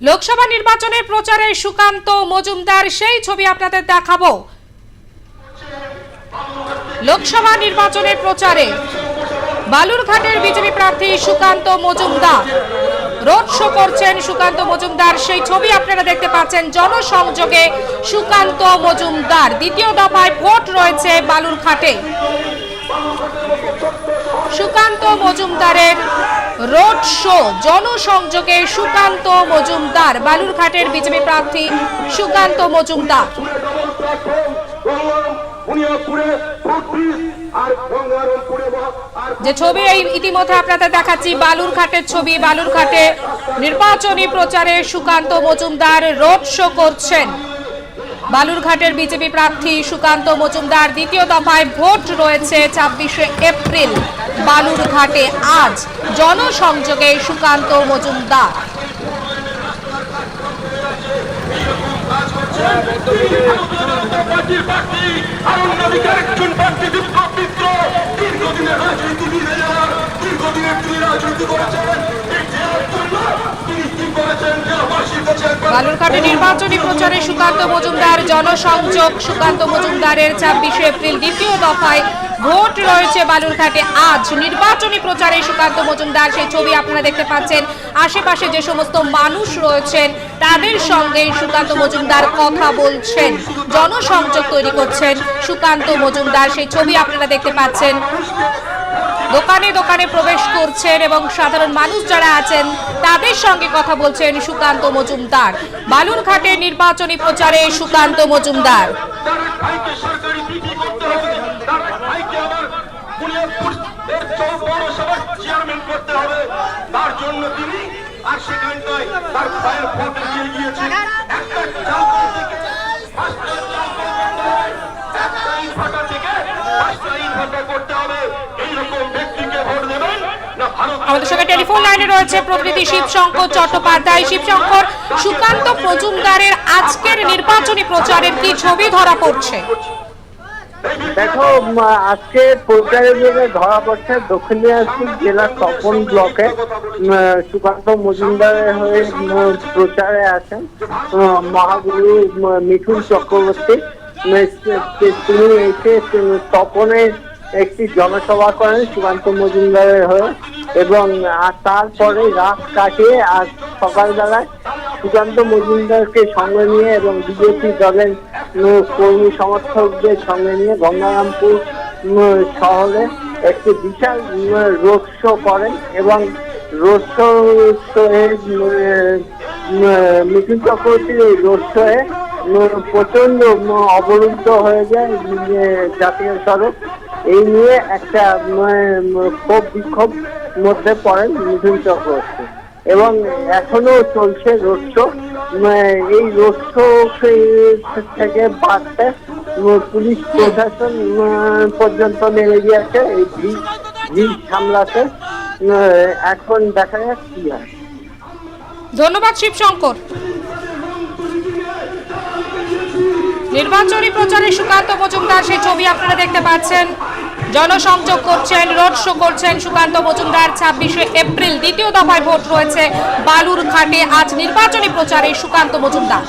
লোকসভা নির্বাচনের প্রচারে সুকান্ত মজুমদার সেই ছবি আপনাদের দেখাবো। লোকসভা নির্বাচনের প্রচারে বালুরঘাটের বিজেপি প্রার্থী সুকান্ত মজুমদার রোড শো করছেন। সুকান্ত মজুমদার সেই ছবি আপনারা দেখতে পাচ্ছেন। জনসংযোগে সুকান্ত মজুমদার, দ্বিতীয় দফায় ভোট রয়েছে বালুরঘাটে। সুকান্ত মজুমদারের রোড শো, জনসংযোগে সুকান্ত মজুমদার, বালুরঘাটের বিজেপি প্রার্থী সুকান্ত মজুমদার। যে ছবি এই ইতিমধ্যে আপনাদের দেখাচ্ছি, বালুরঘাটের ছবি। বালুরঘাটে নির্বাচনী প্রচারে সুকান্ত মজুমদার রোড শো করছেন। বালুরঘাটের বিজেপি প্রার্থী সুকান্ত মজুমদার, দ্বিতীয় দফায় ভোট রয়েছে ২৬শে এপ্রিল বালুরঘাটে। আজ জনসংযোগে সুকান্ত মজুমদার। বালুরঘাটে নির্বাচনী প্রচারে সুকান্ত মজুমদার, জনসংযোগ সুকান্ত মজুমদারের ২৬শে এপ্রিল দ্বিতীয় দফায় ভোট রয়েছে বালুরঘাটে। আজ নির্বাচনী প্রচারে সুকান্ত মজুমদার, সেই ছবি আপনারা দেখতে পাচ্ছেন। আশেপাশে যে সমস্ত মানুষ রয়েছেন তাদের সঙ্গে সুকান্ত মজুমদার কথা বলছেন, জনসংযোগ তৈরি করছেন সুকান্ত মজুমদার, সেই ছবি আপনারা দেখতে পাচ্ছেন। দোকানে দোকানে প্রবেশ করছেন এবং সাধারণ মানুষ যারা আছেন তাদের সঙ্গে কথা বলছেন সুকান্ত মজুমদার। বালুরঘাটে নির্বাচনী প্রচারে সুকান্ত মজুমদার। তার জন্য তিনি আর সেখানটায় তার পায়ের ফটো দিয়ে গিয়েছেন। আমাদের সঙ্গে টেলিফোন লাইনে রয়েছে প্রতিনিধি শিবশঙ্কর চট্টোপাধ্যায়। শিবশঙ্কর, সুকান্ত মজুমদারের আজকের নির্বাচনী প্রচারের কি ছবি ধরা পড়ছে? দেখো, আজকে প্রচারের জন্য ধরা পড়ছে দক্ষিণ দিনাজপুর জেলার তপন ব্লকে সুকান্ত মজুমদারের হয়ে প্রচারে আছেন মহাগুরু মিঠুন চক্রবর্তী। তিনি এসে তপনের একটি জনসভা করেন সুকান্ত মজুমদারের হয়ে এবং তারপরে রাত কাটিয়ে আজ সকালবেলায় সুকান্ত মজুমদারকে সঙ্গে নিয়ে এবং বিজেপি দলের কর্মী সমর্থকদের সঙ্গে নিয়ে গঙ্গারামপুর শহরে একটি বিশাল রোড শো করেন এবং রোড শো মিঠুন চক্রবর্তীর এই রোড শোয়ে প্রচন্ড অবরুদ্ধ হয়ে যায় জাতীয় সড়ক। এই নিয়ে একটা ক্ষোভ বিক্ষোভ মধ্যে পড়েন মিঠুন চক্রবর্তী এবং এখনো চলছে রোড শো। এই রোড শো থেকে বাঁচতে পুলিশ প্রশাসন পর্যন্ত নেমে গিয়েছে এই ভিড় সামলাতে। এখন দেখা যাক কি হয়। ধন্যবাদ শিবশঙ্কর। নির্বাচনী প্রচারে সুকান্ত মজুমদার, সেই ছবি আপনারা দেখতে পাচ্ছেন। জনসংযোগ করছেন, রোড শো করছেন সুকান্ত মজুমদার। ২৬শে এপ্রিল দ্বিতীয় দফায় ভোট রয়েছে বালুরঘাটে। আজ নির্বাচনী প্রচারে সুকান্ত মজুমদার।